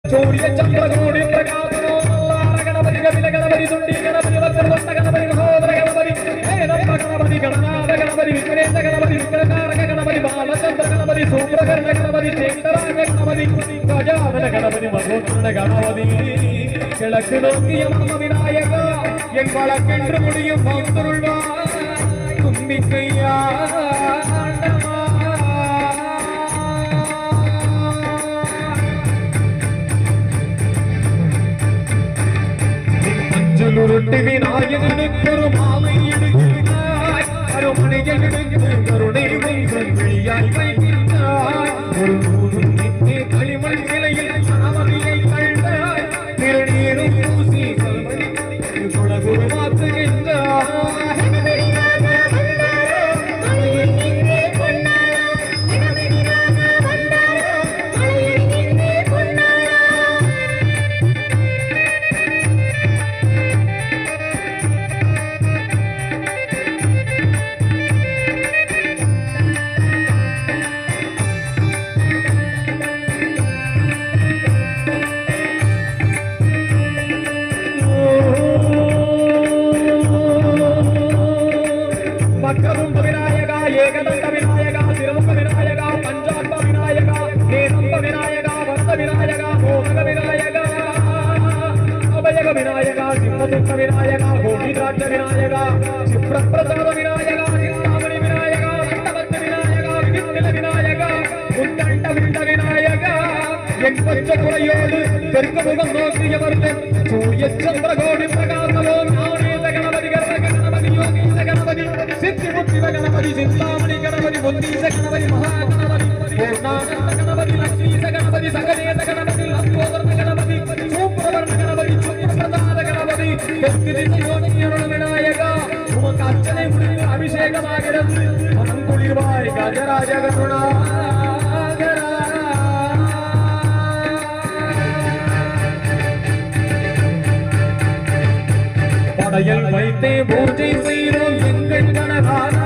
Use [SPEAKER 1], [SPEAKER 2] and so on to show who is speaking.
[SPEAKER 1] சூரிய சந்திரகோடி பிரகாசமோ கணபதி கபில கணபதி சுண்டி கணபதி வக்கரவந்த கணபதி மகோதர கணபதி ஏனப்ப கணபதி கணநாத கணபதி விக்ரேந்த கணபதி விக்ரகாரக கணபதி பாலச்சந்திர கணபதி சூப்ரகர்ண கணபதி சேந்தராக கணபதி கஜானன கணபதி மகோதர கணபதி கிழக்கு நோக்கிய மர்ம விநாயகா என் வழக்கென்று முடியும் பௌத்தருள்வாய் தும்பிக்கையா உருட்டு விநாயகனுக்கு ஒரு மாலை எடுக்கிறாய் அருமனையில் எடுத்து கருணை வெளியாய் வைக்கின்றாய் ஒரு நூறும் களிமண் சிலையில் கணவதியை கண்டாய் திருநீரும் பூசி கல்வழி குணகுருமாக்குகின்றாய் வக்கரதுண்ட விநாயகா ஏகதண்ட விநாயகா சிரமுக விநாயகா பஞ்சாம்ப விநாயகா நேரம்ப விநாயகா வந்த விநாயகா மோதக விநாயகா அபயக விநாயகா சிம்மதுண்ட விநாயகா கோடிராஜ விநாயகா சிப்ரப்பிரசாத விநாயகா சிந்தாமணி விநாயகா மண்டபத்த விநாயகா விதிநில விநாயகா உத்தண்ட விண்ட விநாயகா என் பச்ச குறையோடு தெற்கு முகம் நோக்கியவர்கள் சூரிய சந்திர கோடி பிரகாசமோ நானேத கணபதி கர்ணக கணபதி யோகீச கணபதி சித்தி முத்திவ கணபதி சிந்தாமணி கணபதி முத்தீச கணபதி மகாகணபதி பூர்ணானந்த கணபதி லட்சுமீச கணபதி சகதேச கணபதி லம்போதர்ண கணபதி சூப்ரவர்ண கணபதி சுப்ரபிரதாத கணபதி தெற்கு திசையோடு விநாயகா உமக்கு அர்ச்சனை முடிந்து அபிஷேகமாகிறது மனம் குளிர்வாய் கஜராஜ கருணா படையல் வைத்தே பூஜை செய்தோம் எங்கள் கணநாத